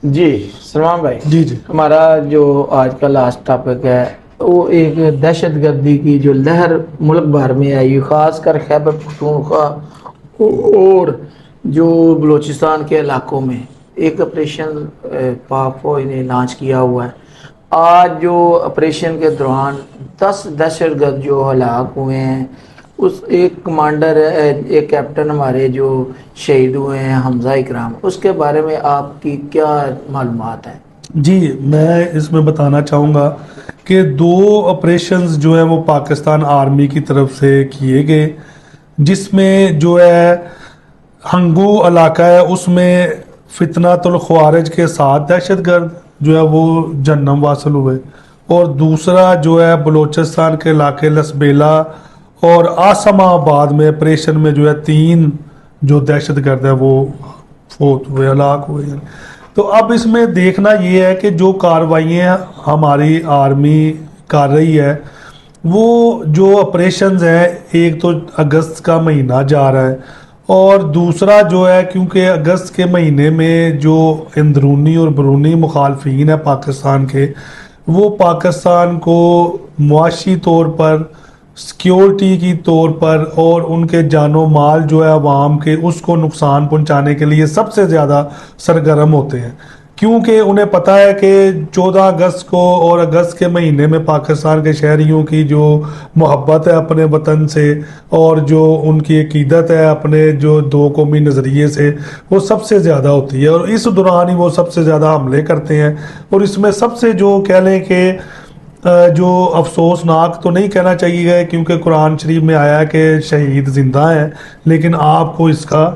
جی سلمان بھائی، جی جی ہمارا جو آج کا لاسٹ ٹاپک ہے وہ ایک دہشت گردی کی جو لہر ملک بھر میں آئی، خاص کر خیبر پختونخوا اور جو بلوچستان کے علاقوں میں ایک آپریشن پاک فوج نے لانچ کیا ہوا ہے۔ آج جو آپریشن کے دوران 10 دہشت گرد جو ہلاک ہوئے ہیں، اس ایک کمانڈر ایک کیپٹن ہمارے جو شہید ہوئے ہیں حمزہ اکرام، اس کے بارے میں آپ کی کیا معلومات ہیں؟ جی، میں اس میں بتانا چاہوں گا کہ دو آپریشنز جو ہیں وہ پاکستان آرمی کی طرف سے کیے گئے، جس میں جو ہے ہنگو علاقہ ہے اس میں فتنۃ الخوارج کے 7 دہشت گرد جو ہے وہ جہنم واصل ہوئے، اور دوسرا جو ہے بلوچستان کے علاقے لسبیلا اور آسم آباد میں آپریشن میں جو ہے 3 جو دہشت گرد ہے وہ فوت ہوئے، ہلاک ہوئے ہیں۔ تو اب اس میں دیکھنا یہ ہے کہ جو کارروائیاں ہماری آرمی کر رہی ہے، وہ جو آپریشنز ہیں، ایک تو اگست کا مہینہ جا رہا ہے، اور دوسرا جو ہے کیونکہ اگست کے مہینے میں جو اندرونی اور بیرونی مخالفین ہیں پاکستان کے، وہ پاکستان کو معاشی طور پر، سیکیورٹی کی طور پر اور ان کے جان و مال جو ہے عوام کے اس کو نقصان پہنچانے کے لیے سب سے زیادہ سرگرم ہوتے ہیں، کیونکہ انہیں پتہ ہے کہ 14 اگست کو اور اگست کے مہینے میں پاکستان کے شہریوں کی جو محبت ہے اپنے وطن سے اور جو ان کی عقیدت ہے اپنے جو دو قومی نظریے سے، وہ سب سے زیادہ ہوتی ہے، اور اس دوران ہی وہ سب سے زیادہ حملے کرتے ہیں۔ اور اس میں سب سے جو کہہ لیں کہ جو افسوسناک تو نہیں کہنا چاہیے گا کیونکہ قرآن شریف میں آیا ہے کہ شہید زندہ ہیں، لیکن آپ کو اس کا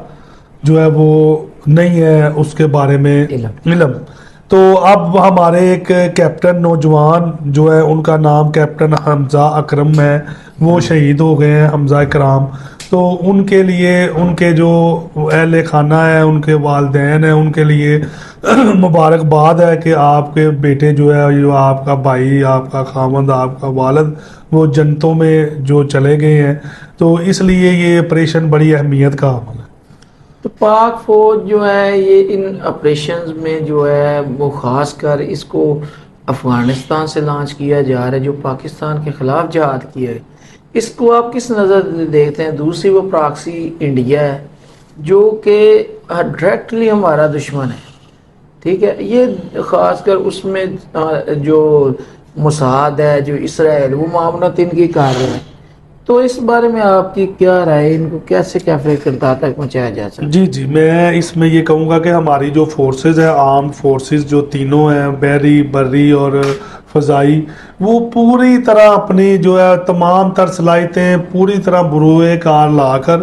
جو ہے وہ نہیں ہے اس کے بارے میں علم۔ تو اب ہمارے ایک کیپٹن نوجوان جو ہے، ان کا نام کیپٹن حمزہ اکرم ہے، وہ شہید ہو گئے ہیں، حمزہ اکرام۔ تو ان کے لیے، ان کے جو اہل خانہ ہیں، ان کے والدین ہیں، ان کے لیے مبارکباد ہے کہ آپ کے بیٹے جو ہے، جو آپ کا بھائی، آپ کا خاوند، آپ کا والد، وہ جنتوں میں جو چلے گئے ہیں۔ تو اس لیے یہ آپریشن بڑی اہمیت کا عمل ہے۔ تو پاک فوج جو ہے یہ ان آپریشنز میں جو ہے وہ خاص کر اس کو افغانستان سے لانچ کیا جا رہا ہے، جو پاکستان کے خلاف جہاد کیا ہے، اس کو آپ کس نظر سے دیکھتے ہیں؟ دوسری وہ پراکسی انڈیا ہے جو کہ ڈائریکٹلی ہمارا دشمن ہے، ٹھیک ہے؟ یہ خاص کر اس میں جو موساد ہے، جو اسرائیل، وہ معاونت ان کی کر رہے ہیں۔ تو اس بارے میں آپ کی کیا رائے ہے؟ ان کو کیسے کیفے کردار تک پہنچایا جا سکتا جی جی، میں اس میں یہ کہوں گا کہ ہماری جو فورسز ہیں، آرمڈ فورسز جو تینوں ہیں، بحری، بری اور فضائی، وہ پوری طرح اپنی جو ہے تمام تر صلاحیتیں پوری طرح بروئے کار لا کر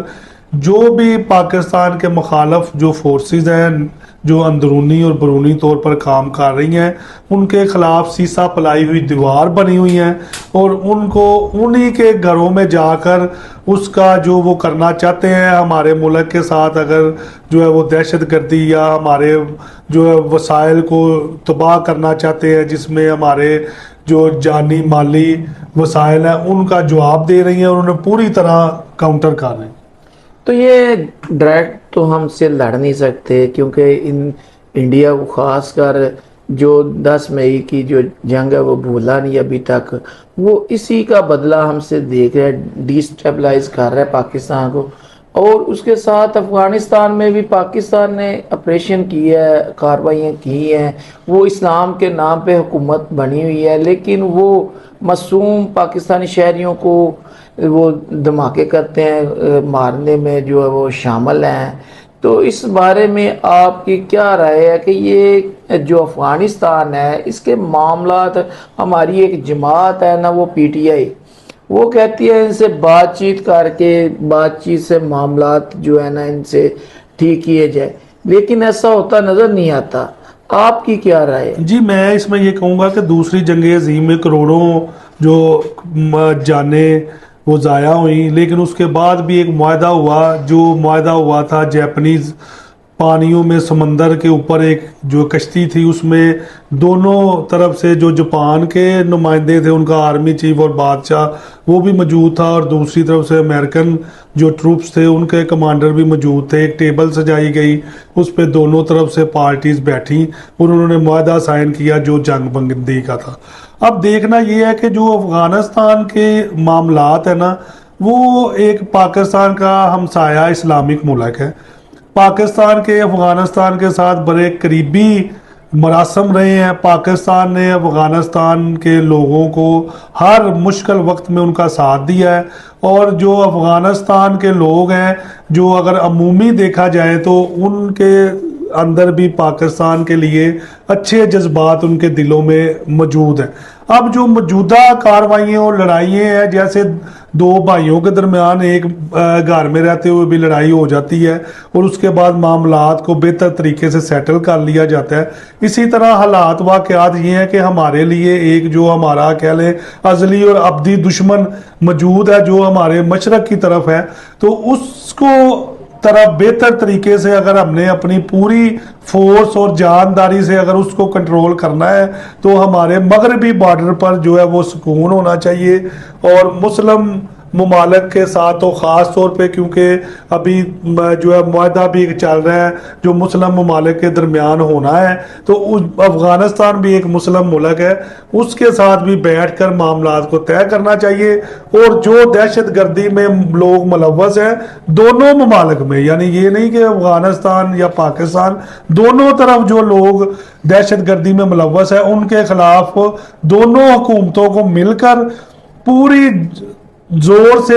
جو بھی پاکستان کے مخالف جو فورسز ہیں، جو اندرونی اور بیرونی طور پر کام کر رہی ہیں، ان کے خلاف سیسا پلائی ہوئی دیوار بنی ہوئی ہیں، اور ان کو انہی کے گھروں میں جا کر اس کا جو وہ کرنا چاہتے ہیں ہمارے ملک کے ساتھ، اگر جو ہے وہ دہشت گردی یا ہمارے جو ہے وسائل کو تباہ کرنا چاہتے ہیں، جس میں ہمارے جو جانی مالی وسائل ہیں، ان کا جواب دے رہی ہیں اور انہیں پوری طرح کاؤنٹر کر رہے ہیں۔ تو یہ ڈائریکٹ تو ہم سے لڑ نہیں سکتے، کیونکہ انڈیا کو خاص کر جو 10 مئی کی جو جنگ ہے وہ بھولا نہیں ابھی تک، وہ اسی کا بدلہ ہم سے دیکھ رہے ہیں، ڈی سٹیبلائز کر رہا ہے پاکستان کو۔ اور اس کے ساتھ افغانستان میں بھی پاکستان نے آپریشن کیا ہے، کارروائیاں کی ہیں، وہ اسلام کے نام پہ حکومت بنی ہوئی ہے، لیکن وہ معصوم پاکستانی شہریوں کو وہ دھماکے کرتے ہیں، مارنے میں جو ہے وہ شامل ہیں۔ تو اس بارے میں آپ کی کیا رائے ہے کہ یہ جو افغانستان ہے، اس کے معاملات، ہماری ایک جماعت ہے نا، وہ پی ٹی آئی، وہ کہتی ہے ان سے بات چیت کر کے، بات چیت سے معاملات جو ہے نا ان سے ٹھیک کیے جائے، لیکن ایسا ہوتا نظر نہیں آتا۔ آپ کی کیا رائے ہے؟ جی، میں اس میں یہ کہوں گا کہ دوسری جنگ عظیم میں کروڑوں جو جانیں وہ ضائع ہوئیں، لیکن اس کے بعد بھی ایک معاہدہ ہوا، جو معاہدہ ہوا تھا جیپنیز پانیوں میں سمندر کے اوپر ایک جو کشتی تھی اس میں دونوں طرف سے جو جاپان کے نمائندے تھے ان کا آرمی چیف اور بادشاہ وہ بھی موجود تھا، اور دوسری طرف سے امریکن جو ٹروپس تھے ان کے کمانڈر بھی موجود تھے. ایک ٹیبل سجائی گئی، اس پہ دونوں طرف سے پارٹیز بیٹھیں اور انہوں نے معاہدہ سائن کیا جو جنگ بندی کا تھا. اب دیکھنا یہ ہے کہ جو افغانستان کے معاملات ہیں نا، وہ ایک پاکستان کا ہمسایہ اسلامک ملک ہے. پاکستان کے افغانستان کے ساتھ بڑے قریبی مراسم رہے ہیں. پاکستان نے افغانستان کے لوگوں کو ہر مشکل وقت میں ان کا ساتھ دیا ہے، اور جو افغانستان کے لوگ ہیں جو اگر عمومی دیکھا جائے تو ان کے اندر بھی پاکستان کے لیے اچھے جذبات ان کے دلوں میں موجود ہیں. اب جو موجودہ کاروائیاں اور لڑائیاں ہیں، جیسے دو بھائیوں کے درمیان ایک گھر میں رہتے ہوئے بھی لڑائی ہو جاتی ہے اور اس کے بعد معاملات کو بہتر طریقے سے سیٹل کر لیا جاتا ہے، اسی طرح حالات واقعات یہ ہیں کہ ہمارے لیے ایک جو ہمارا کہہ لیں ازلی اور ابدی دشمن موجود ہے جو ہمارے مشرق کی طرف ہے. تو اس کو طرح بہتر طریقے سے اگر ہم نے اپنی پوری فورس اور جانداری سے اگر اس کو کنٹرول کرنا ہے تو ہمارے مغربی بارڈر پر جو ہے وہ سکون ہونا چاہیے. اور مسلم ممالک کے ساتھ تو خاص طور پہ، کیونکہ ابھی جو ہے معاہدہ بھی چل رہا ہے جو مسلم ممالک کے درمیان ہونا ہے، تو افغانستان بھی ایک مسلم ملک ہے، اس کے ساتھ بھی بیٹھ کر معاملات کو طے کرنا چاہیے. اور جو دہشت گردی میں لوگ ملوث ہیں دونوں ممالک میں، یعنی یہ نہیں کہ افغانستان یا پاکستان، دونوں طرف جو لوگ دہشت گردی میں ملوث ہیں ان کے خلاف دونوں حکومتوں کو مل کر پوری زور سے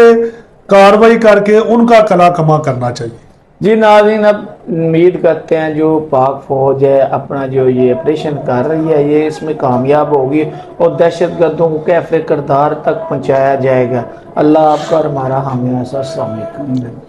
کاروائی کر کے ان کا کلا کما کرنا چاہیے. جی ناظرین، اب امید کرتے ہیں جو پاک فوج ہے اپنا جو یہ آپریشن کر رہی ہے یہ اس میں کامیاب ہوگی اور دہشت گردوں کو کیف کردار تک پہنچایا جائے گا. اللہ آپ کا اور ہمارا حامی. السلام علیکم.